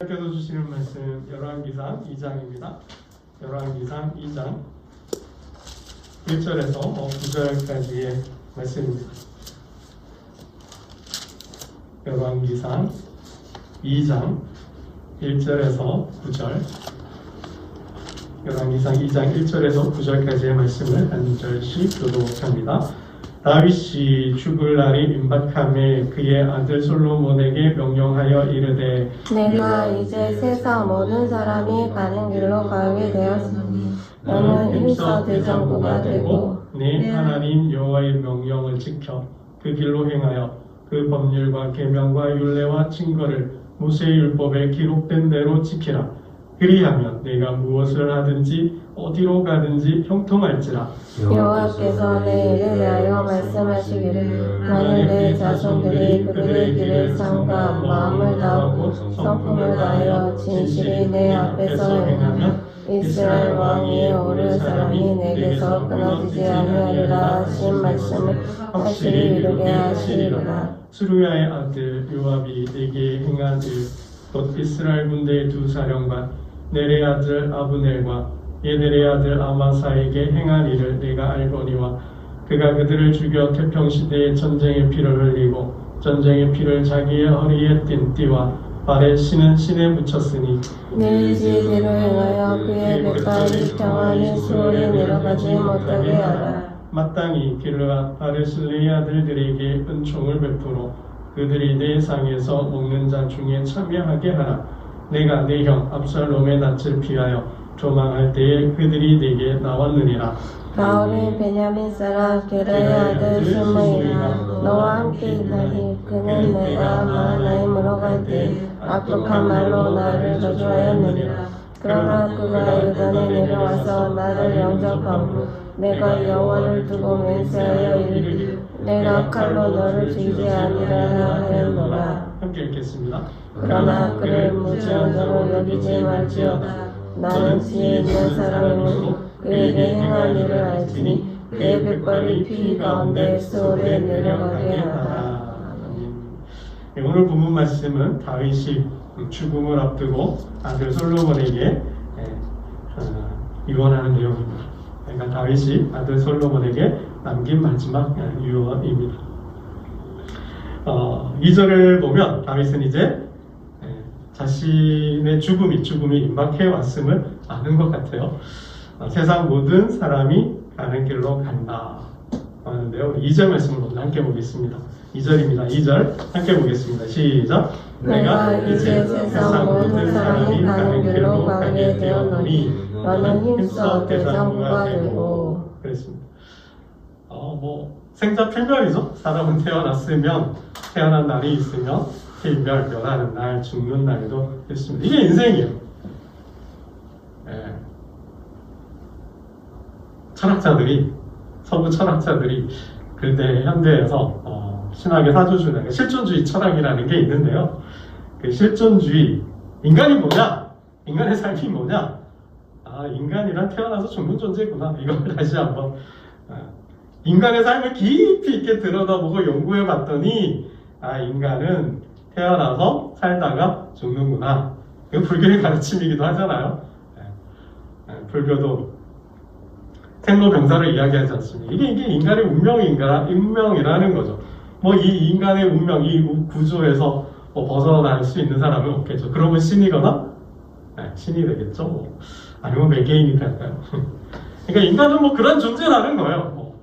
께서 주시는 말씀 열왕기상 2장입니다. 열왕기상 2장 1절에서 9절까지의 말씀입니다. 열왕기상 2장 1절에서 9절, 열왕기상 2장 1절에서 9절까지의 말씀을 한 절씩 교독합니다. 다윗이 죽을 날이 임박함에 그의 아들 솔로몬에게 명령하여 이르되 내가 이제 세상 모든 사람이 가는 길로 가게 되었으니 너는 힘써 대장부가 되고 내 하나님 여호와의 명령을 지켜 그 길로 행하여 그 법률과 계명과 율례와 증거를 모세의 율법에 기록된 대로 지키라. 그리하면 내가 무엇을 하든지 어디로 가든지 형통할지라. 여호와께서 내 일을 위하여 말씀하시기를 나는 내 자손들이 그들의 길을 삼가 마음을 다하고 성품을 다하여 진실이 내 앞에서 행하면 이스라엘 왕 위에 오를 사람이 내게서 끊어지지 아니하리라 하신 말씀을 확실히 이루게 하시리로다. 수루야의 아들 요압이 내게 행한 일, 곧 이스라엘 군대의 두 사령관 네레 아들 아브넬과 예네레 아들 아마사에게 행한 일을 내가 알거니와 그가 그들을 죽여 태평시대에 전쟁의 피를 흘리고 전쟁의 피를 자기의 허리에 띤 띠와 발에 신은 신에 묻혔으니 내 지혜대로 행하여 그의 백발이 평안히 수월에 내려가지 못하게 하라. 마땅히 길르앗 바르실레의 아들들에게 은총을 베풀어 그들이 내 상에서 먹는 자 중에 참여하게 하라. 내가 내 형 압살롬의 낯을 피하여 조망할 때에 그들이 내게 나왔느니라. 바울이 베냐민 사람 게라의 아들 스므이라 너와 함께 있나니 그는 내가 마하나임으로 갈 때 악독한 말로 나를 저주하였느니라. 그러나 그가 요단에 내려와서 나를 영접하고 내가 여호와를 두고 맹세하여 이르기를 내가 칼로 너를 죽이지 아니하라 하였노라. 함께 읽겠습니다. 그러나 그를 무지한자로 여기지 말지어다. 나는 지혜 있는 사람이므로 그에게 행한 일을 알지니 그의 백발이 피 가운데 수월에 내려가게 하라. 오늘 본문 말씀은 다윗이 죽음을 앞두고 아들 솔로몬에게 유언하는 내용입니다. 그러니까 다윗이 아들 솔로몬에게 남긴 마지막 유언입니다. 2절을 보면 다윗은 이제 자신의 죽음이 임박해 왔음을 아는 것 같아요. 세상 모든 사람이 가는 길로 간다 하는데요. 2절 말씀을 먼저 함께 보겠습니다. 2절입니다. 2절 함께 보겠습니다. 시작. 내가 이제 세상 모든 사람이 가는 길로 가게 되었노니 너는 힘써 대장부가 되고. 그랬습니다. 생자 필멸이죠. 사람은 태어난 날이 있으면 멸하는 날, 죽는 날도 있습니다. 이게 인생이에요. 서구 철학자들이 그때 현대에서 신학의 사조주나 실존주의 철학이라는 게 있는데요. 그 실존주의, 인간이 뭐냐? 인간의 삶이 뭐냐? 인간이란 태어나서 죽는 존재구나. 이걸 다시 한번 인간의 삶을 깊이 있게 들여다보고 연구해 봤더니 인간은 태어나서 살다가 죽는구나. 이거 불교의 가르침이기도 하잖아요. 불교도 생로병사를 이야기하지 않습니다. 이게 인간의 운명이라는 거죠. 이 인간의 운명, 이 구조에서 벗어날 수 있는 사람은 없겠죠. 그러면 신이거나 신이 되겠죠. 아니면 외계인이 될까요? 그러니까 인간은 그런 존재라는 거예요.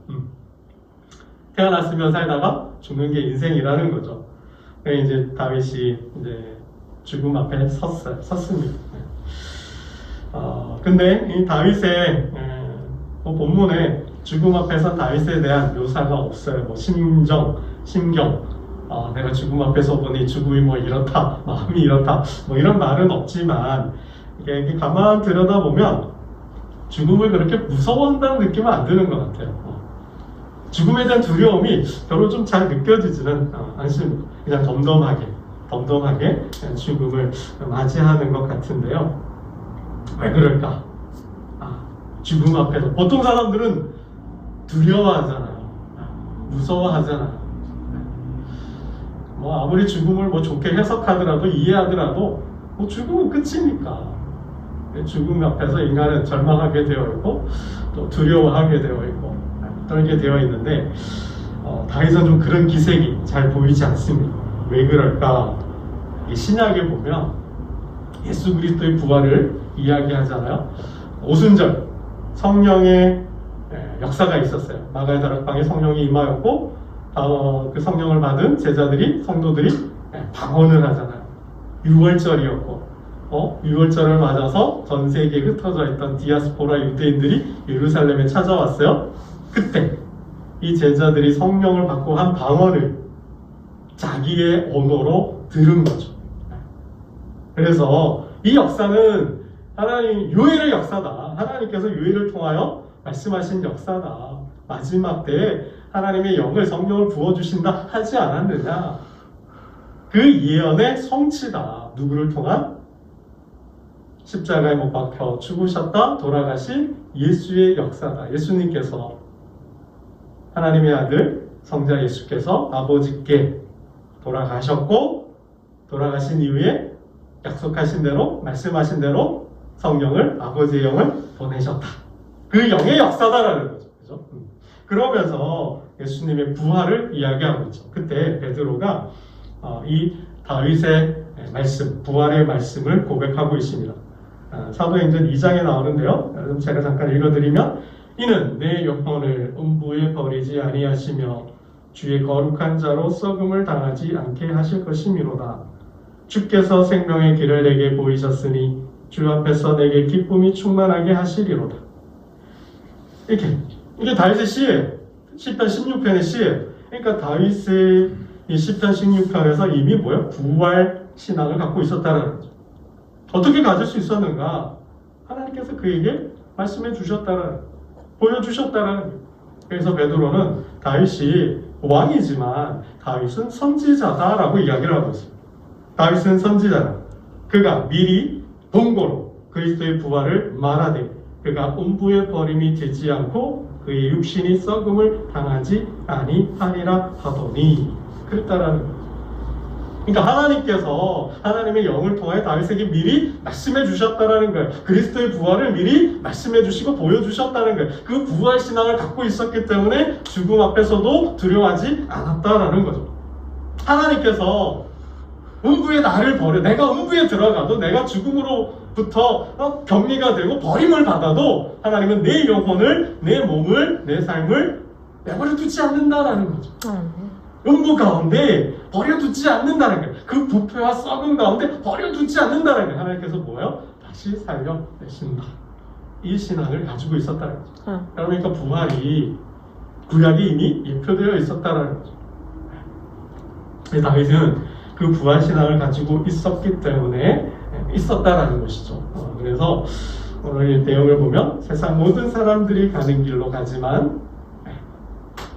태어났으면 살다가 죽는 게 인생이라는 거죠. 이제 다윗이 이제 죽음 앞에 섰습니다. 근데 이 다윗의 본문에 죽음 앞에서 다윗에 대한 묘사가 없어요. 심경, 내가 죽음 앞에서 보니 죽음이 이렇다, 마음이 이렇다, 이런 말은 없지만 이게 가만 들여다보면 죽음을 그렇게 무서워한다는 느낌은 안 드는 것 같아요. 죽음에 대한 두려움이 별로 좀 잘 느껴지지는 않습니다. 그냥 덤덤하게 죽음을 맞이하는 것 같은데요. 왜 그럴까? 죽음 앞에서 보통 사람들은 두려워하잖아요. 무서워하잖아요. 아무리 죽음을 좋게 해석하더라도 이해하더라도 뭐 죽음은 끝이니까. 죽음 앞에서 인간은 절망하게 되어 있고 또 두려워하게 되어 있고 떨게 되어 있는데 다윗은 좀 그런 기색이 잘 보이지 않습니다. 왜 그럴까? 이 신약에 보면 예수 그리스도의 부활을 이야기하잖아요. 오순절 성령의 역사가 있었어요. 마가의 다락방에 성령이 임하였고 그 성령을 받은 제자들이 성도들이 방언을 하잖아요. 6월절이었고 6월절을 맞아서 전 세계에 흩어져 있던 디아스포라 유대인들이 예루살렘에 찾아왔어요. 그때 이 제자들이 성령을 받고 한 방언을 자기의 언어로 들은 거죠. 그래서 이 역사는 하나님 요엘의 역사다. 하나님께서 요엘을 통하여 말씀하신 역사다. 마지막 때에 하나님의 영을 성령을 부어주신다 하지 않았느냐. 그 예언의 성취다. 누구를 통한? 십자가에 못 박혀 죽으셨다 돌아가신 예수의 역사다. 예수님께서 하나님의 아들 성자 예수께서 아버지께 돌아가셨고 돌아가신 이후에 약속하신 대로 말씀하신 대로 성령을 아버지의 영을 보내셨다. 그 영의 역사다라는 거죠. 그죠? 그러면서 예수님의 부활을 이야기하고 있죠. 그때 베드로가 이 다윗의 말씀, 부활의 말씀을 고백하고 있습니다. 사도행전 2장에 나오는데요. 여러분 제가 잠깐 읽어드리면 이는 내 영혼을 음부에 버리지 아니하시며 주의 거룩한 자로 썩음을 당하지 않게 하실 것이미로다. 주께서 생명의 길을 내게 보이셨으니 주 앞에서 내게 기쁨이 충만하게 하시리로다. 이게 다윗의 시예요. 시편 16편의 시예요. 그러니까 다윗의 이 시편 16편에서 이미 뭐예요? 부활 신앙을 갖고 있었다는 거죠. 어떻게 가질 수 있었는가? 하나님께서 그에게 말씀해 주셨다는, 보여주셨다는 거예요. 그래서 베드로는 다윗이 왕이지만 다윗은 선지자다라고 이야기를 하고 있어요. 다윗은 선지자다. 그가 미리 본고로 그리스도의 부활을 말하되 그가 음부의 버림이 되지 않고 그의 육신이 썩음을 당하지 아니하니라 하더니 그랬다라는 거예요. 그러니까 하나님께서 하나님의 영을 통해 다윗에게 미리 말씀해 주셨다라는 거예요. 그리스도의 부활을 미리 말씀해 주시고 보여주셨다는 거예요. 그 부활 신앙을 갖고 있었기 때문에 죽음 앞에서도 두려워하지 않았다라는 거죠. 하나님께서 음부에 나를 버려, 내가 음부에 들어가도 내가 죽음으로부터 격리가 되고 버림을 받아도 하나님은 내 영혼을, 내 몸을, 내 삶을 내버려 두지 않는다라는 거죠. 음부 가운데 버려두지 않는다는 거예요. 그 부패와 썩은 가운데 버려두지 않는다는 거예요. 하나님께서 뭐예요? 다시 살려내신다. 이 신앙을 가지고 있었다는 거죠. 그러니까 부활이 구약이 이미 예표되어 있었다는 거죠. 다윗은 그 부활 신앙을 가지고 있었기 때문에 있었다라는 것이죠. 그래서 오늘 이 내용을 보면 세상 모든 사람들이 가는 길로 가지만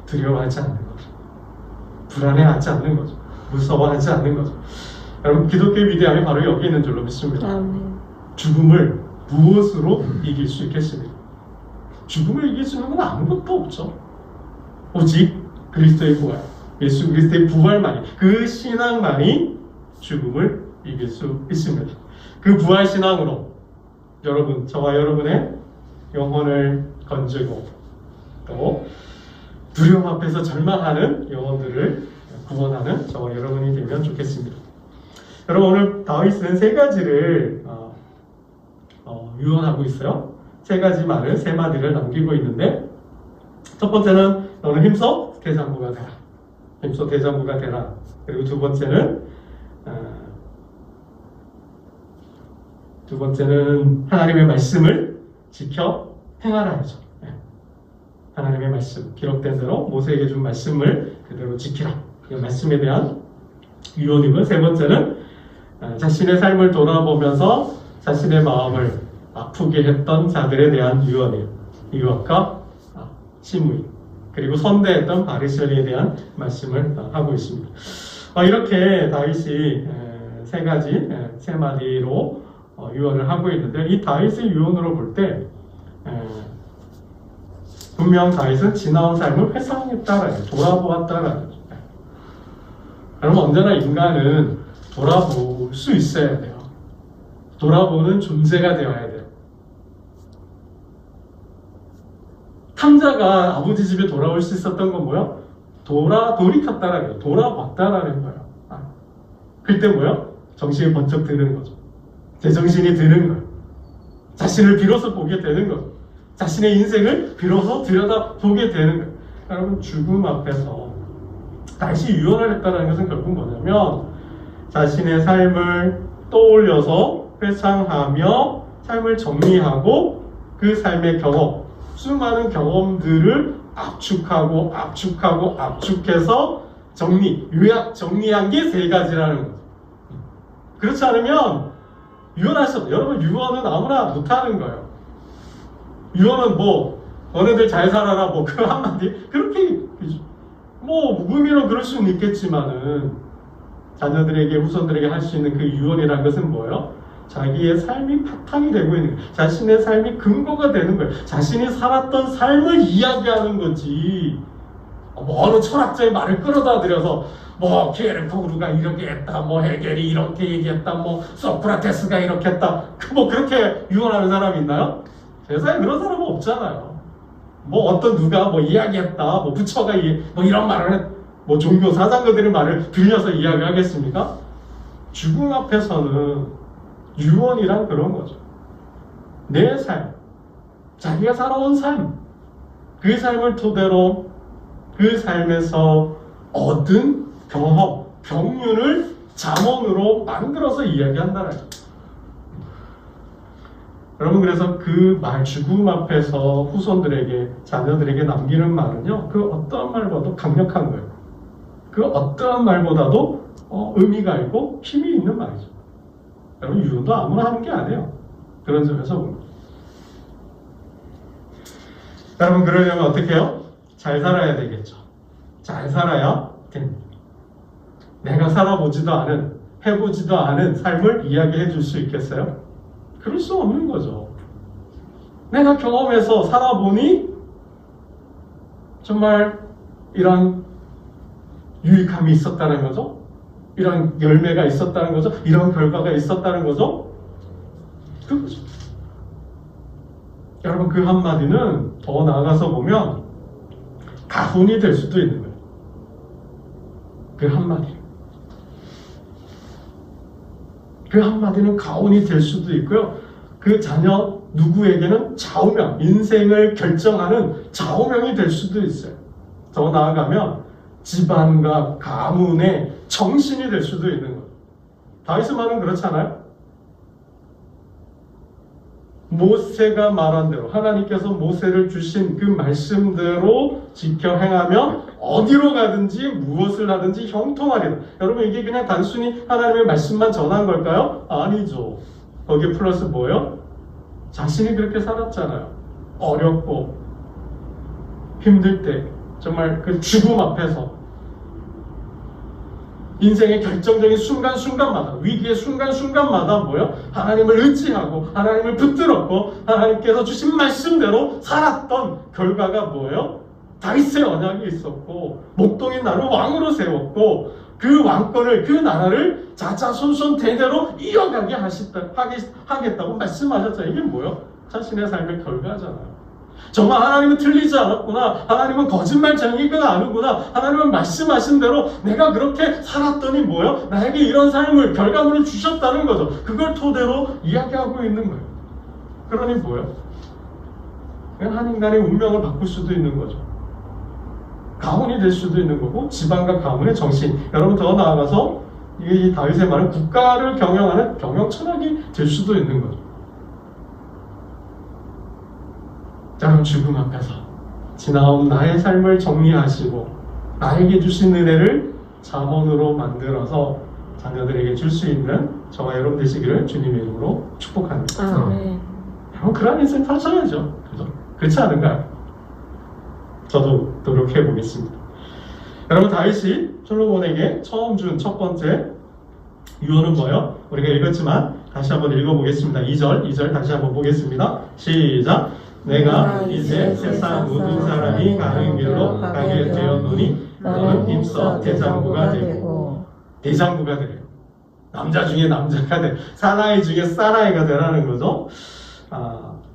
두려워하지 않는 거죠. 불안해하지 않는 거죠. 무서워하지 않는 거죠. 여러분 기독교의 위대함이 바로 여기 있는 줄로 믿습니다. 죽음을 무엇으로 이길 수 있겠습니까? 죽음을 이길 수 있는 건 아무것도 없죠. 오직 그리스도의 부활, 예수 그리스도의 부활만이, 그 신앙만이 죽음을 이길 수 있습니다. 그 부활 신앙으로 여러분, 저와 여러분의 영혼을 건지고 또 두려움 앞에서 절망하는 영혼들을 구원하는 저와 여러분이 되면 좋겠습니다. 여러분 오늘 다윗은 세 가지를 유언하고 있어요. 세 가지 말을, 세 마디를 남기고 있는데 첫 번째는 너는 힘써 대장부가 되라. 힘써 대장부가 되라. 그리고 두 번째는 하나님의 말씀을 지켜 행하라죠. 하나님의 말씀, 기록된 대로 모세에게 준 말씀을 그대로 지키라. 그 말씀에 대한 유언이고, 세 번째는 자신의 삶을 돌아보면서 자신의 마음을 아프게 했던 자들에 대한 유언이에요. 유언과 시무이, 그리고 선대했던 바리새인에 대한 말씀을 하고 있습니다. 이렇게 다윗이 세 가지, 세 마디로 유언을 하고 있는데, 이 다윗의 유언으로 볼 때 분명 다윗은 지나온 삶을 회상했다라는, 돌아보았다라는 거죠. 여러분 언제나 인간은 돌아볼 수 있어야 돼요. 돌아보는 존재가 되어야 돼요. 탐자가 아버지 집에 돌아올 수 있었던 건 뭐야? 돌이켰다라는 거예요. 돌아봤다라는 거예요. 그때 뭐야? 정신이 번쩍 드는 거죠. 제정신이 드는 거예요. 자신을 비로소 보게 되는 거죠. 자신의 인생을 비로소 들여다보게 되는 거예요. 여러분, 죽음 앞에서 다시 유언을 했다는 것은 결국 뭐냐면 자신의 삶을 떠올려서 회상하며 삶을 정리하고 그 삶의 경험, 수많은 경험들을 압축해서 요약 정리한 게 세 가지라는 거죠. 그렇지 않으면 유언할 수 없어요. 여러분, 유언은 아무나 못하는 거예요. 유언은 뭐 너네들 잘 살아라 뭐 그 한마디 그렇게 뭐 의미로 그럴 수는 있겠지만은 자녀들에게 후손들에게 할 수 있는 그 유언이라는 것은 뭐예요? 자기의 삶이 바탕이 되고 있는 거예요. 자신의 삶이 근거가 되는 거예요. 자신이 살았던 삶을 이야기하는 거지. 뭐 어느 철학자의 말을 끌어다 들여서 뭐 케르케고르가 이렇게 했다, 뭐 헤겔이 이렇게 얘기했다, 뭐 소크라테스가 이렇게 했다. 뭐 그렇게 유언하는 사람이 있나요? 세상에 그런 사람은 없잖아요. 뭐 어떤 누가 뭐 이야기했다, 뭐 부처가 뭐 이런 말을 했, 뭐 종교 사상가들의 말을 빌려서 이야기하겠습니까? 죽음 앞에서는 유언이란 그런 거죠. 내 삶, 자기가 살아온 삶, 그 삶을 토대로 그 삶에서 얻은 경험, 경륜을 잠언으로 만들어서 이야기한다는 거예요. 여러분, 그래서 그 말, 죽음 앞에서 후손들에게, 자녀들에게 남기는 말은요, 그 어떠한 말보다도 강력한 거예요. 그 어떠한 말보다도 의미가 있고 힘이 있는 말이죠. 여러분, 유언도 아무나 하는 게 아니에요. 그런 점에서 봅니다. 여러분, 그러려면 어떻게 해요? 잘 살아야 되겠죠. 잘 살아야 됩니다. 내가 살아보지도 않은, 해보지도 않은 삶을 이야기해 줄 수 있겠어요? 그럴 수 없는 거죠. 내가 경험해서 살아보니 정말 이런 유익함이 있었다는 거죠. 이런 열매가 있었다는 거죠. 이런 결과가 있었다는 거죠. 그거죠. 여러분, 그 한마디는 더 나아가서 보면 가훈이 될 수도 있는 거예요. 그 한마디. 그 한마디는 가훈이 될 수도 있고요. 그 자녀 누구에게는 좌우명, 인생을 결정하는 좌우명이 될 수도 있어요. 더 나아가면 집안과 가문의 정신이 될 수도 있는 거예요. 다윗의 말은 그렇잖아요. 모세가 말한 대로 하나님께서 모세를 주신 그 말씀대로 지켜 행하면 어디로 가든지 무엇을 하든지 형통하리라. 여러분, 이게 그냥 단순히 하나님의 말씀만 전한 걸까요? 아니죠. 거기에 플러스 뭐예요? 자신이 그렇게 살았잖아요. 어렵고 힘들 때, 정말 그 죽음 앞에서 인생의 결정적인 순간순간마다, 위기의 순간순간마다 뭐요? 하나님을 의지하고 하나님을 붙들었고 하나님께서 주신 말씀대로 살았던 결과가 뭐예요? 다윗의 언약이 있었고 목동인 나를 왕으로 세웠고 그 왕권을, 그 나라를 자자손손 대대로 이어가게 하겠다고 말씀하셨잖아요. 이게 뭐요? 자신의 삶의 결과잖아요. 정말 하나님은 틀리지 않았구나. 하나님은 거짓말쟁이가 아니구나. 하나님은 말씀하신 대로 내가 그렇게 살았더니 뭐예요? 나에게 이런 삶을, 결과물을 주셨다는 거죠. 그걸 토대로 이야기하고 있는 거예요. 그러니 뭐예요? 그냥 한 인간의 운명을 바꿀 수도 있는 거죠. 가문이 될 수도 있는 거고, 집안과 가문의 정신. 여러분, 더 나아가서 이 다윗의 말은 국가를 경영하는 경영천학이 될 수도 있는 거죠. 여러분, 죽음 앞에서 지나온 나의 삶을 정리하시고 나에게 주신 은혜를 잠언으로 만들어서 자녀들에게 줄 수 있는 저와 여러분 되시기를 주님의 이름으로 축복합니다. 아멘. 여러분, 그런 인생 사셔야죠. 그죠? 그렇지 않은가요? 저도 노력해 보겠습니다. 여러분, 다윗이 솔로몬에게 처음 준 첫 번째 유언은 뭐예요? 우리가 읽었지만 다시 한번 읽어보겠습니다. 2절 다시 한번 보겠습니다. 시작! 내가 이제 세상 모든 사람이 가는 길로 가게 되었노니 너는 힘써 대장부가 되고. 대장부가 되래요. 남자 중에 남자가 돼. 사나이 중에 사나이가 되라는 거죠.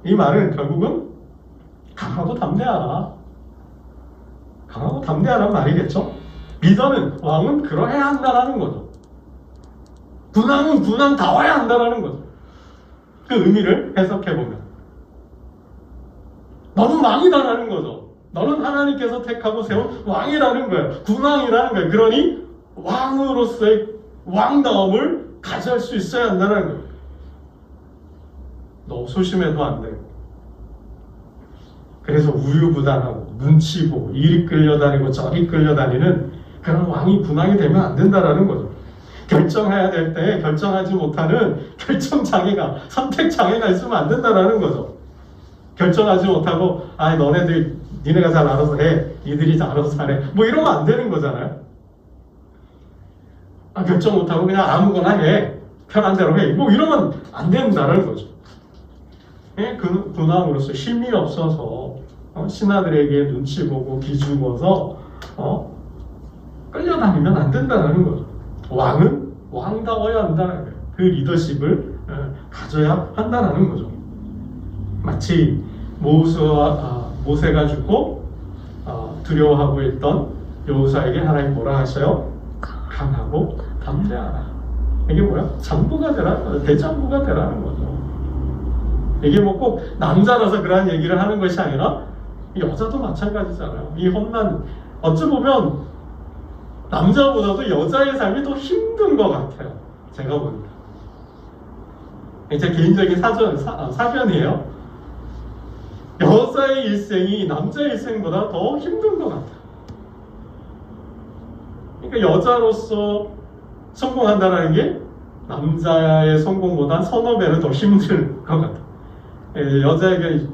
이 말은 결국은 강하고 담대하라. 강하고 담대하란 말이겠죠. 리더는, 왕은 그러해야 한다라는 거죠. 군왕은 군왕다워야 한다라는 거죠. 그 의미를 해석해보면 너는 왕이다라는 거죠. 너는 하나님께서 택하고 세운 왕이라는 거예요. 군왕이라는 거예요. 그러니 왕으로서의 왕다움을 가져갈 수 있어야 한다는 거예요. 너 소심해도 안 되고, 그래서 우유부단하고 눈치 보고 이리 끌려다니고 저리 끌려다니는 그런 왕이 군왕이 되면 안 된다라는 거죠. 결정해야 될 때 결정하지 못하는 결정장애가, 선택장애가 있으면 안 된다라는 거죠. 결정하지 못하고 너네들 니네가 잘 알아서 해, 이들이 잘 알아서 잘해, 뭐 이러면 안 되는 거잖아요. 결정 못하고 그냥 아무거나 해, 편한 대로 해, 뭐 이러면 안 된다는 거죠. 군왕으로서 힘이 없어서 신하들에게 눈치 보고 기죽어서 끌려다니면 안 된다는 거죠. 왕은 왕다워야 한다는 거예요. 그 리더십을 가져야 한다는 거죠. 마치 모세가 죽고 두려워하고 있던 여호수아에게 하나님 뭐라 하셔요? 강하고 담대하라. 이게 뭐야? 장부가 되라는 거죠. 대장부가 되라는 거죠. 이게 뭐 꼭 남자라서 그런 얘기를 하는 것이 아니라 여자도 마찬가지잖아요. 이 험난, 어찌 보면 남자보다도 여자의 삶이 더 힘든 것 같아요. 제가 보니까. 제 개인적인 사견이에요. 여자의 일생이 남자의 일생보다 더 힘든 것 같아요. 그러니까 여자로서 성공한다는 게 남자의 성공보다 서너 배는 더 힘들 것 같아요. 여자에게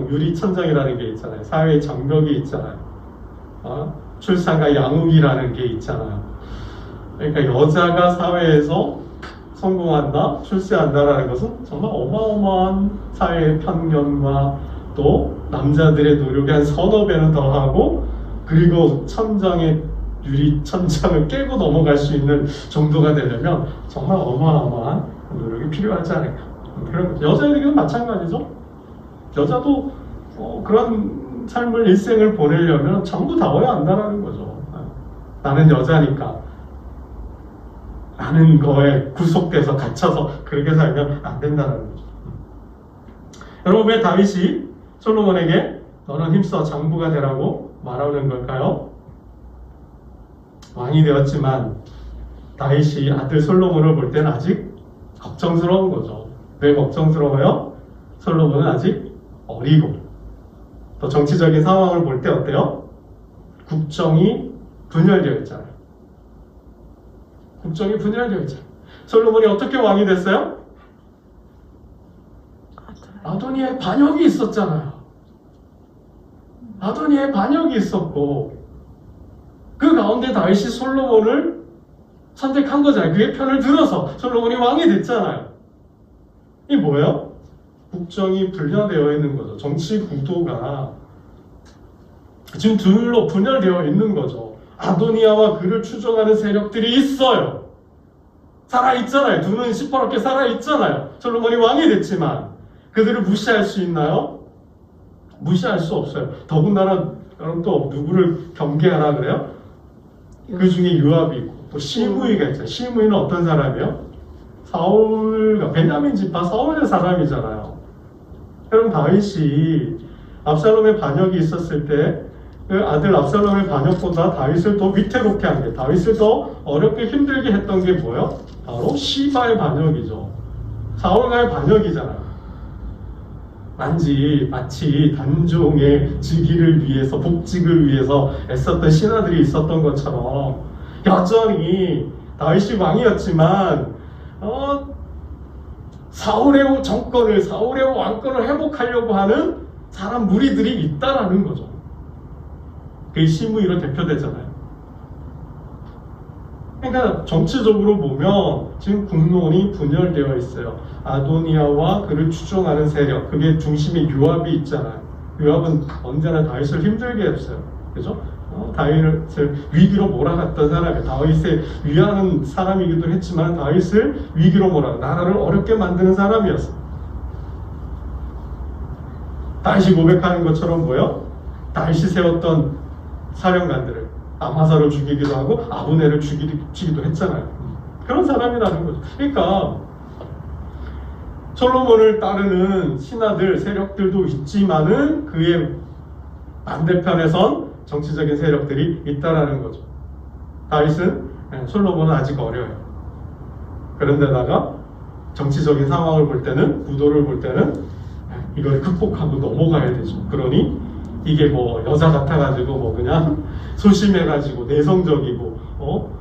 유리 천장이라는 게 있잖아요. 사회의 장벽이 있잖아요. 출산과 양육이라는 게 있잖아요. 그러니까 여자가 사회에서 성공한다, 출세한다라는 것은 정말 어마어마한 사회의 편견과 또 남자들의 노력이 한 서너 배는 더하고, 그리고 유리 천장을 깨고 넘어갈 수 있는 정도가 되려면 정말 어마어마한 노력이 필요하지 않을까. 여자에게는 마찬가지죠. 여자도 그런 삶을, 일생을 보내려면 전부 다워야 한다는 거죠. 나는 여자니까 라는 거에 구속돼서 갇혀서 그렇게 살면 안 된다는 거죠. 여러분, 왜 다윗이 솔로몬에게 너는 힘써 장부가 되라고 말하는 걸까요? 왕이 되었지만 다윗이 아들 솔로몬을 볼 때는 아직 걱정스러운 거죠. 왜 걱정스러워요? 솔로몬은 아직 어리고, 또 정치적인 상황을 볼 때 어때요? 국정이 분열되어 있잖아요. 국정이 분열되어 있잖아요. 솔로몬이 어떻게 왕이 됐어요? 아도니아의 반역이 있었잖아요. 아도니아의 반역이 있었고, 그 가운데 다윗이 솔로몬을 선택한 거잖아요. 그의 편을 들어서 솔로몬이 왕이 됐잖아요. 이 뭐예요? 국정이 분열되어 있는 거죠. 정치 구도가 지금 둘로 분열되어 있는 거죠. 아도니아와 그를 추종하는 세력들이 있어요. 살아있잖아요. 둘은 시퍼렇게 살아있잖아요. 솔로몬이 왕이 됐지만 그들을 무시할 수 있나요? 무시할 수 없어요. 더군다나 여러분, 또 누구를 경계하라 그래요? 그 중에 요압이 있고 또 시므이가 있잖아요. 시므이는 어떤 사람이에요? 베냐민 지파 사울의 사람이잖아요. 여러분, 다윗이 압살롬의 반역이 있었을 때 그 아들 압살롬의 반역보다 다윗을 더 위태롭게 한 게, 다윗을 더 어렵게 힘들게 했던 게 뭐예요? 바로 시바의 반역이죠. 사울과의 반역이잖아요. 마치 단종의 즉위를 위해서, 복직을 위해서 애썼던 신하들이 있었던 것처럼 여전히 다윗이 왕이었지만 사울의 정권을, 사울의 왕권을 회복하려고 하는 사람 무리들이 있다라는 거죠. 그게 시므이로 대표되잖아요. 그러니까 정치적으로 보면 지금 국론이 분열되어 있어요. 아도니아와 그를 추종하는 세력, 그게 중심에 요압이 있잖아요. 요압은 언제나 다윗을 힘들게 했어요. 그죠? 다윗을 위기로 몰아갔던 사람이에요. 다윗을 위하는 사람이기도 했지만 다윗을 위기로 몰아가 나라를 어렵게 만드는 사람이었어요. 다윗이 고백하는 것처럼 뭐요? 다윗이 세웠던 사령관들을 아마사를 죽이기도 하고 아브넬을 죽이기도 했잖아요. 그런 사람이라는 거죠. 그러니까 솔로몬을 따르는 신하들 세력들도 있지만은 그의 반대편에선 정치적인 세력들이 있다라는 거죠. 다윗은 솔로몬은 아직 어려요. 그런데다가 정치적인 상황을 볼 때는 구도를 볼 때는 이걸 극복하고 넘어가야 되죠. 그러니 이게 뭐 여자 같아가지고 뭐 그냥 소심해가지고 내성적이고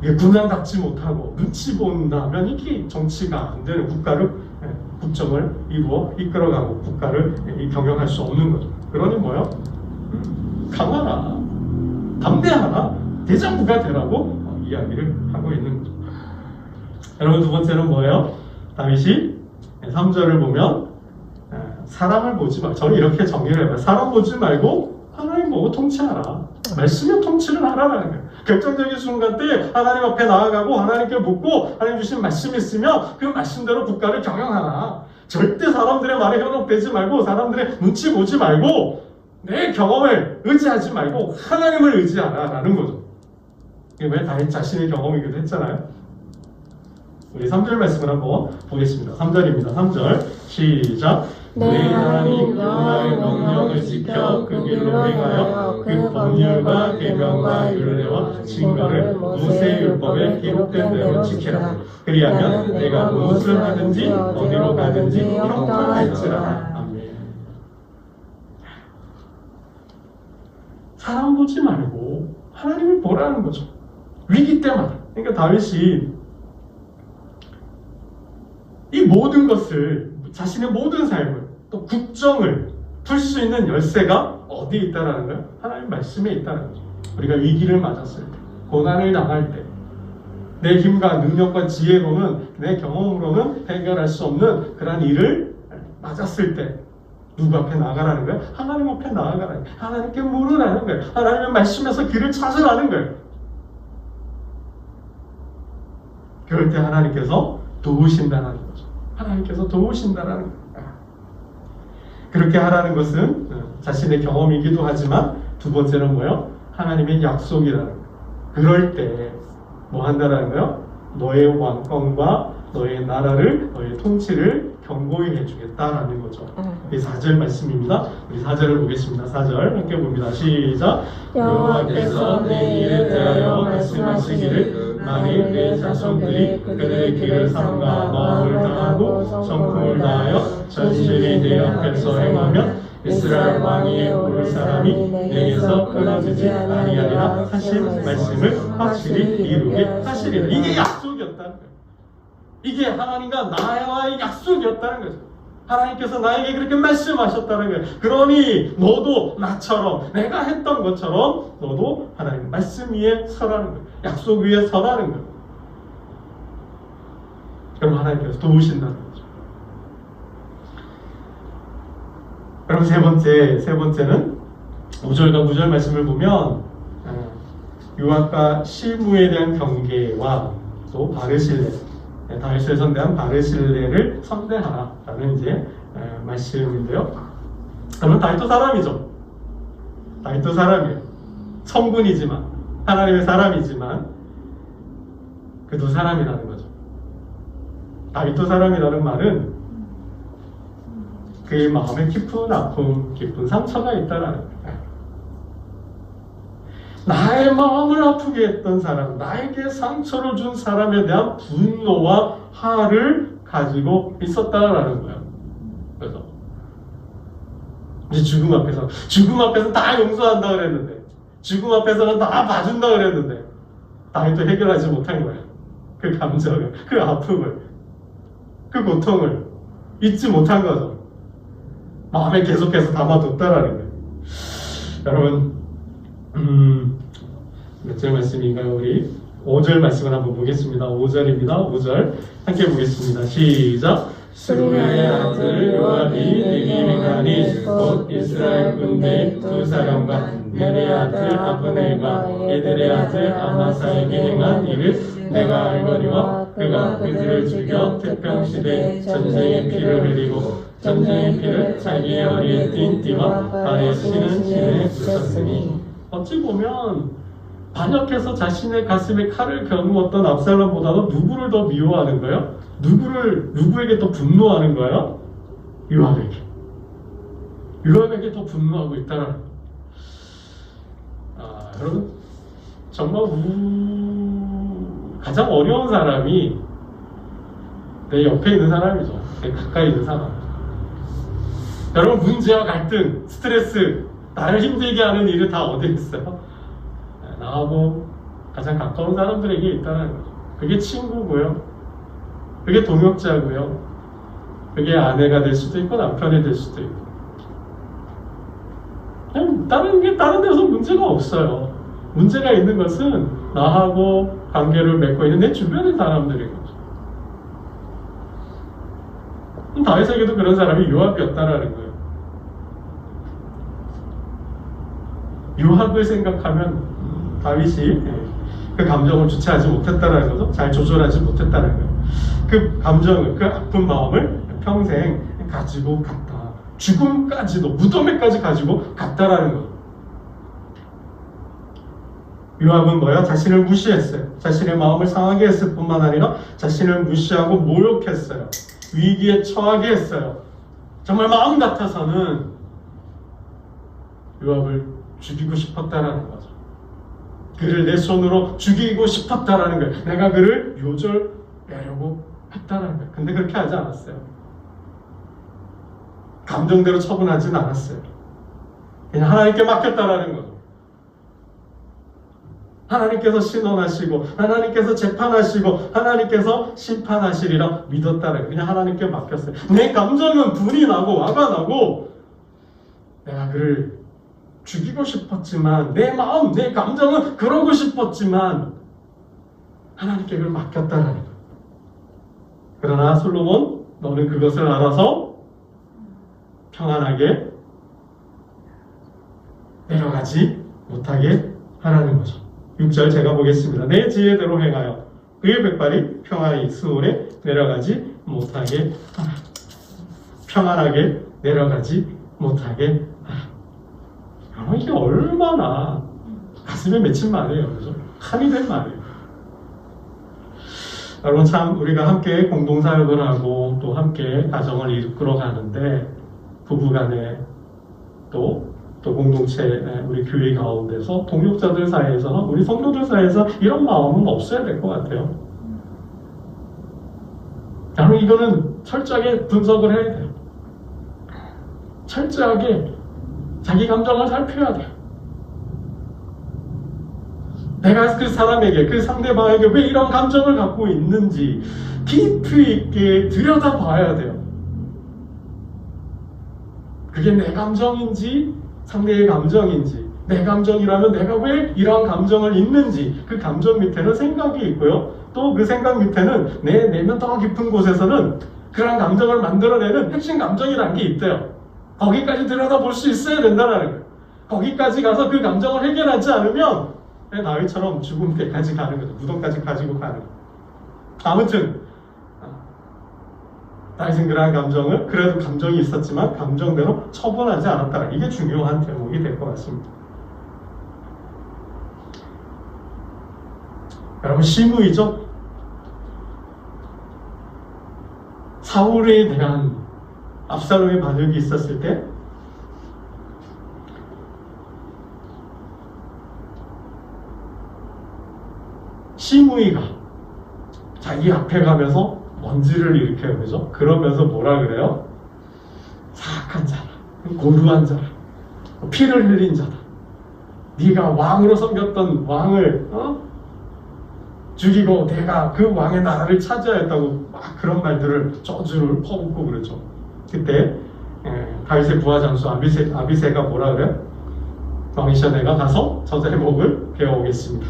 이게 군함답지 못하고 눈치 본다면 이게 정치가 안 되는 국정을 이끌어가고 국가를 경영할 수 없는 거죠. 그러니 뭐요? 강하라, 담대하라, 대장부가 되라고 이야기를 하고 있는 거죠. 여러분 두 번째는 뭐예요? 다윗이 3절을 보면 사람을 보지 말고 저는 이렇게 정리를 해봐요. 사람 보지 말고 하나님 보고 통치하라. 말씀의 통치를 하라는 거예요. 결정적인 순간 때 하나님 앞에 나아가고 하나님께 묻고 하나님 주신 말씀이 있으면 그 말씀대로 국가를 경영하라. 절대 사람들의 말에 현혹되지 말고 사람들의 눈치 보지 말고 내 경험을 의지하지 말고 하나님을 의지하라라는 거죠. 이게 왜 다윗 자신의 경험이기도 했잖아요. 우리 3절 말씀을 한번 보겠습니다. 3절입니다. 3절 시작. 내 하나님 여호와의 명령을 지켜 그 길로 행하여 그 법률과 계명과 율례와 증거를 모세의 율법에 기록된 대로 지키라. 그리하면 내가 무엇을 하든지 어디로 가든지 형통할지라. 아멘. 사람 보지 말고 하나님을 보라는 거죠. 위기 때마다. 그러니까 다윗이 이 모든 것을 자신의 모든 삶을 또 국정을 풀 수 있는 열쇠가 어디에 있다라는 거예요? 하나님 말씀에 있다는 거죠. 우리가 위기를 맞았을 때, 고난을 당할 때, 내 힘과 능력과 지혜로는 내 경험으로는 해결할 수 없는 그런 일을 맞았을 때 누구 앞에 나가라는 거예요? 하나님 앞에 나아가라는 거예요. 하나님께 물으라는 거예요. 하나님의 말씀에서 길을 찾으라는 거예요. 그럴 때 하나님께서 도우신다는 거죠. 하나님께서 도우신다는 거예요. 그렇게 하라는 것은 자신의 경험이기도 하지만 두 번째는 뭐예요? 하나님의 약속이라는 거예요. 그럴 때 뭐 한다라는 거예요? 너의 왕권과 너의 나라를, 너의 통치를 견고히 해주겠다라는 거죠. 이 4절 말씀입니다. 우리 4절을 보겠습니다. 4절 함께 봅니다. 시작. 여호와께서 내 일에 대하여 말씀하시기를 만일 내 자손들이 그들의 길을 삼가 마음을 다하고 성품을 다하여 전실이 내 앞에서 행하면 이스라엘 왕위에 오를 사람이 내게서 끊어지지 아니하리라 하신 말씀을 확실히 이루게 하시리라. 이게 약속이었다는 거예요. 이게 하나님과 나와의 약속이었다는 거죠. 하나님께서 나에게 그렇게 말씀하셨다는 거예요. 그러니 너도 나처럼 내가 했던 것처럼 너도 하나님 말씀 위에 서라는 거예요. 약속 위에 서라는 거예요. 그럼 하나님께서 도우신다는 거죠. 그럼 세 번째는 5절과 9절 말씀을 보면 유압과 실무에 대한 경계와 또 바르실레, 다윗을 선대한 바르실레를 선대하라라는 이제 말씀인데요. 그러면 다윗도 사람이죠. 다윗도 사람이에요. 성군이지만 하나님의 사람이지만 그도 사람이라는 거죠. 다윗도 사람이라는 말은 그의 마음에 깊은 아픔, 깊은 상처가 있다라는 거예요. 나의 마음을 아프게 했던 사람, 나에게 상처를 준 사람에 대한 분노와 화를 가지고 있었다라는 거예요. 그래서 이제 죽음 앞에서 다 용서한다 그랬는데, 죽음 앞에서는 다 봐준다 그랬는데 다윗도 해결하지 못한 거예요. 그 감정을, 그 아픔을, 그 고통을 잊지 못한 거죠. 마음에 계속해서 담아뒀다라는 거예요. 여러분, 몇 절 말씀인가요? 우리 5절 말씀을 한번 보겠습니다. 5절입니다. 5절 함께 보겠습니다. 시작. 스루야의 아들 요압이 내게 행하니 곧 이스라엘 군대 두 사령관 넬의 아들 아브넬과 예델의 아들 아마사에게 행한 일을 내가 알거니와 그가 그들을 죽여 태평시대에 전쟁의 피를 흘리고 전쟁의 피를 자기의 허리에 띤 띠와 발에 신은 신에 묻혔으니. 어찌 보면 반역해서 자신의 가슴에 칼을 겨누었던 압살롬보다도 누구를 더 미워하는 거예요? 누구에게 더 분노하는 거예요? 요압에게. 요압에게 더 분노하고 있다는 거예요. 여러분, 정말 가장 어려운 사람이 내 옆에 있는 사람이죠. 내 가까이 있는 사람. 여러분, 문제와 갈등, 스트레스, 나를 힘들게 하는 일이 다 어디에 있어요? 나하고 가장 가까운 사람들에게 있다는 거죠. 그게 친구고요. 그게 동역자고요. 그게 아내가 될 수도 있고 남편이 될 수도 있고. 그냥 다른 데서 문제가 없어요. 문제가 있는 것은 나하고 관계를 맺고 있는 내 주변의 사람들인 거죠. 다윗에게도 그런 사람이 요압이었다라는 거예요. 요압을 생각하면 다윗이 그 감정을 주체하지 못했다는 거죠. 잘 조절하지 못했다는 거예요. 그 감정을, 그 아픈 마음을 평생 가지고 갔다. 죽음까지도, 무덤에까지 가지고 갔다라는 거예요. 요압은 뭐야? 자신을 무시했어요. 자신의 마음을 상하게 했을 뿐만 아니라 자신을 무시하고 모욕했어요. 위기에 처하게 했어요. 정말 마음 같아서는 요압을 죽이고 싶었다라는 거죠. 그를 내 손으로 죽이고 싶었다라는 거예요. 내가 그를 요절하려고 했다라는 거예요. 근데 그렇게 하지 않았어요. 감정대로 처분하진 않았어요. 그냥 하나님께 맡겼다라는 거죠. 하나님께서 신원하시고 하나님께서 재판하시고 하나님께서 심판하시리라 믿었다는 거예요. 그냥 하나님께 맡겼어요. 내 감정은 분이 나고 화가 나고 내가 그를 죽이고 싶었지만 내 마음, 내 감정은 그러고 싶었지만 하나님께 그걸 맡겼다는 거예요. 그러나 솔로몬, 너는 그것을 알아서 평안하게 내려가지 못하게 하라는 거죠. 6절 제가 보겠습니다. 내 지혜대로 행하여 그의 백발이 평안히 수월에 내려가지 못하게 하라. 평안하게 내려가지 못하게 하라. 이게 얼마나 가슴에 맺힌 말이에요. 그죠? 함이 된 말이에요. 여러분, 참 우리가 함께 공동사역을 하고 또 함께 가정을 이끌어 가는데 부부간에 또 공동체, 우리 교회 가운데서 동역자들 사이에서는 우리 성도들 사이에서 이런 마음은 없어야 될 것 같아요. 여러분, 이거는 철저하게 분석을 해야 돼요. 철저하게 자기 감정을 살펴야 돼요. 내가 그 사람에게, 그 상대방에게 왜 이런 감정을 갖고 있는지 깊이 있게 들여다봐야 돼요. 그게 내 감정인지 상대의 감정인지, 내 감정이라면 내가 왜 이런 감정을 있는지, 그 감정 밑에는 생각이 있고요. 또 그 생각 밑에는 내 내면 더 깊은 곳에서는 그런 감정을 만들어내는 핵심 감정이라는 게 있대요. 거기까지 들여다볼 수 있어야 된다는 거예요. 거기까지 가서 그 감정을 해결하지 않으면 다윗처럼 죽음까지 가는 거죠. 무덤까지 가지고 가는 거예요. 아무튼 다윗은 그러한 감정을, 그래도 감정이 있었지만 감정대로 처분하지 않았다. 이게 중요한 대목이 될 것 같습니다. 여러분, 시므이죠? 사울에 대한 압살롬의 반역이 있었을 때 시므이가 자기 앞에 가면서 먼지를 일으켜요. 그죠? 그러면서 뭐라 그래요? 사악한 자라, 고루한 자라, 피를 흘린 자다. 네가 왕으로 섬겼던 왕을 죽이고 내가 그 왕의 나라를 차지하였다고 막 그런 말들을 저주를 퍼붓고 그러죠. 그때 다윗의 부하장수 아비새가 뭐라 그래요? 왕이셔, 내가 가서 저 제목을 배워오겠습니다.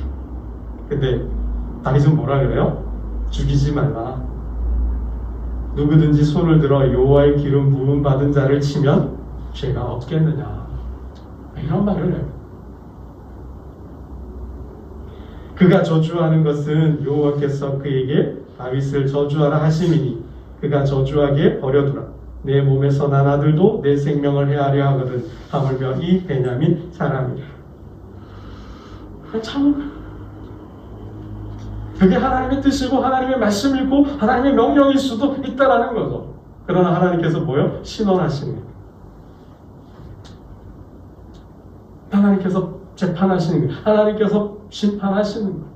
근데 다윗은 뭐라 그래요? 죽이지 말라. 죽이지 말라. 왜? 그가 왕으로 섬겼던 왕을 죽이고 내가 그 왕의 나라를 차지하였다고 막 그런 말들을 저주를 퍼붓고 그러죠. 그때 다윗의 부하장수 아비새가 뭐라 그래요? 왕이셔, 내가 가서 저 제목을 배워오겠습니다. 근데 다윗은 뭐라 그래요? 죽이지 말라. 누구든지 손을 들어 여호와의 기름 부음 받은 자를 치면 죄가 없겠느냐. 이런 말을 해요. 그가 저주하는 것은 여호와께서 그에게 다윗을 저주하라 하심이니 그가 저주하게 버려두라. 내 몸에서 난 아들도 내 생명을 해하려 하거든 하물며 이 베냐민 사람이라. 참 그게 하나님의 뜻이고 하나님의 말씀이고 하나님의 명령일 수도 있다라는 거죠. 그러나 하나님께서 뭐요? 신원하시는 거예요. 하나님께서 재판하시는 거예요. 하나님께서 심판하시는 거예요.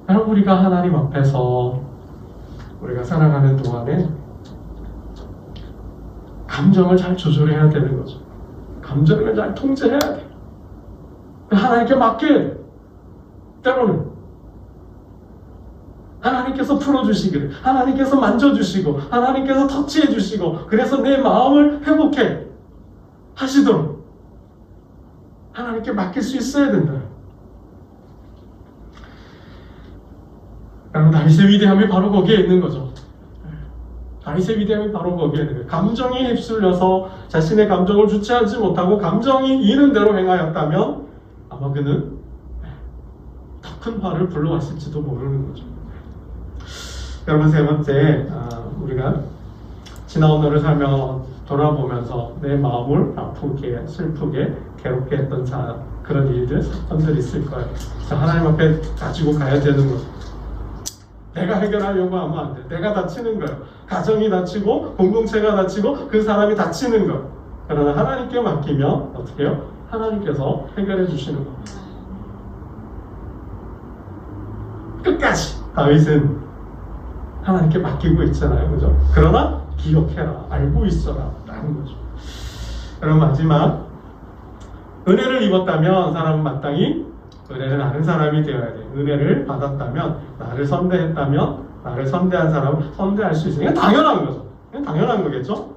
여러분, 우리가 하나님 앞에서 우리가 살아가는 동안에 감정을 잘 조절해야 되는 거죠. 감정을 잘 통제해야 돼. 하나님께 맡겨야 돼. 때로는 하나님께서 풀어주시기를, 하나님께서 만져주시고, 하나님께서 터치해주시고, 그래서 내 마음을 회복해 하시도록 하나님께 맡길 수 있어야 된다. 여러분, 다윗의 위대함이 바로 거기에 있는 거죠. 다윗의 위대함이 바로 거기에 있는 거예요. 감정이 휩쓸려서 자신의 감정을 주체하지 못하고 감정이 이는 대로 행하였다면 아마 그는 더 큰 화를 불러왔을지도 모르는 거죠. 여러분, 세 번째, 우리가 지나온 날을 살며 돌아보면서 내 마음을 아프게, 슬프게, 괴롭게 했던 그런 일들, 사건들이 있을 거예요. 하나님 앞에 가지고 가야 되는 거죠. 내가 해결하려고 하면 안 돼. 내가 다치는 거예요. 가정이 다치고 공동체가 다치고 그 사람이 다치는 거예요. 그러나 하나님께 맡기면 어떻게 해요? 하나님께서 해결해 주시는 겁니다. 끝까지 다윗은 하나님께 맡기고 있잖아요. 그죠? 그러나 기억해라. 알고 있어라. 라는 거죠. 그럼 마지막, 은혜를 입었다면 사람은 마땅히 은혜를 아는 사람이 되어야 돼. 은혜를 받았다면, 나를 선대했다면, 나를 선대한 사람을 선대할 수 있으니까 당연한 거죠. 당연한 거겠죠?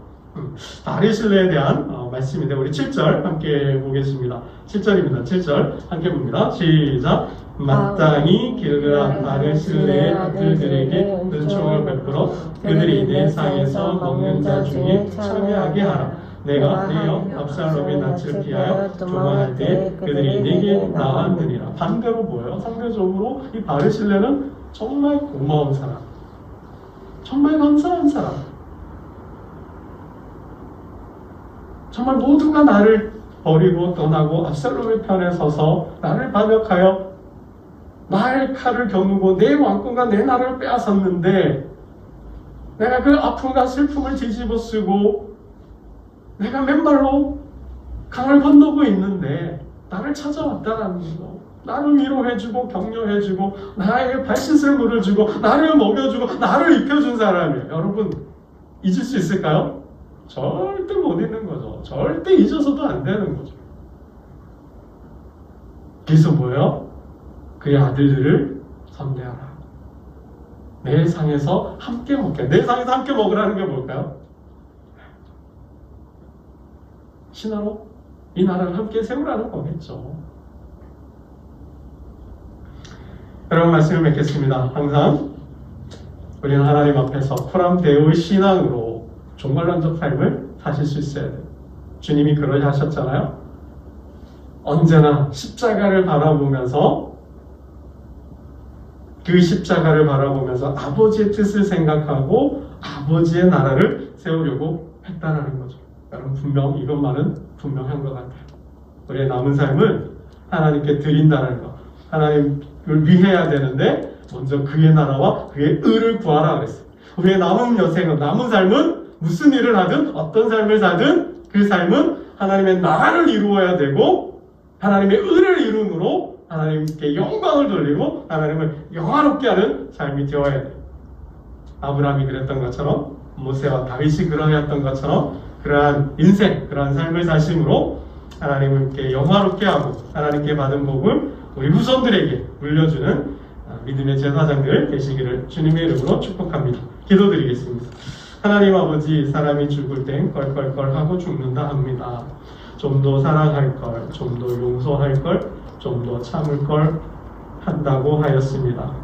다리 신뢰에 대한 말씀인데 우리 7절 함께 보겠습니다. 7절입니다. 7절 함께 봅니다. 시작. 마땅히 길르앗 나를 신뢰의 아들들에게 은총을 베풀어 그들이 내 상에서 먹는 자 중에 참여하게 하라. 내가 내 형 압살롬의 낯을 피하여 도망할 때 그들이 내게 나왔느니라. 반대로 뭐예요? 상대적으로 이 바르실레는 정말 고마운 사람, 정말 감사한 사람, 정말 모두가 나를 버리고 떠나고 압살롬의 편에 서서 나를 반역하여 나의 칼을 겨누고 내 왕권과 내 나라를 빼앗았는데 내가 그 아픔과 슬픔을 뒤집어 쓰고 내가 맨발로 강을 건너고 있는데 나를 찾아왔다라는 거, 나를 위로해주고 격려해주고 나에게 발짓을 물어주고 나를 먹여주고 나를 입혀준 사람이에요. 여러분, 잊을 수 있을까요? 절대 못 잊는 거죠. 절대 잊어서도 안 되는 거죠. 그래서 뭐예요? 그의 아들들을 선대하라. 내 상에서 함께 먹게. 내 상에서 함께 먹으라는 게 뭘까요? 신하로 이 나라를 함께 세우라는 거겠죠. 여러분, 말씀을 맺겠습니다. 항상 우리는 하나님 앞에서 쿨함 대우의 신앙으로 종말론적 삶을 사실 수 있어야 돼요. 주님이 그러지 하셨잖아요. 언제나 십자가를 바라보면서 그 십자가를 바라보면서 아버지의 뜻을 생각하고 아버지의 나라를 세우려고 했다는 거죠. 여러분, 분명 이것만은 분명한 것 같아요. 우리의 남은 삶을 하나님께 드린다는 것, 하나님을 위해야 되는데 먼저 그의 나라와 그의 의를 구하라 그랬어요. 우리의 남은 여생은, 남은 삶은 무슨 일을 하든 어떤 삶을 사든 그 삶은 하나님의 나라를 이루어야 되고 하나님의 의를 이룸으로 하나님께 영광을 돌리고 하나님을 영화롭게 하는 삶이 되어야 돼요. 아브라함이 그랬던 것처럼, 모세와 다윗이 그러했던 것처럼 그러한 인생, 그러한 삶을 사심으로 하나님께 영화롭게 하고 하나님께 받은 복을 우리 후손들에게 물려주는 믿음의 제사장들 되시기를 주님의 이름으로 축복합니다. 기도드리겠습니다. 하나님 아버지, 사람이 죽을 땐 껄껄껄 하고 죽는다 합니다. 좀 더 사랑할 걸, 좀 더 용서할 걸, 좀 더 참을 걸 한다고 하였습니다.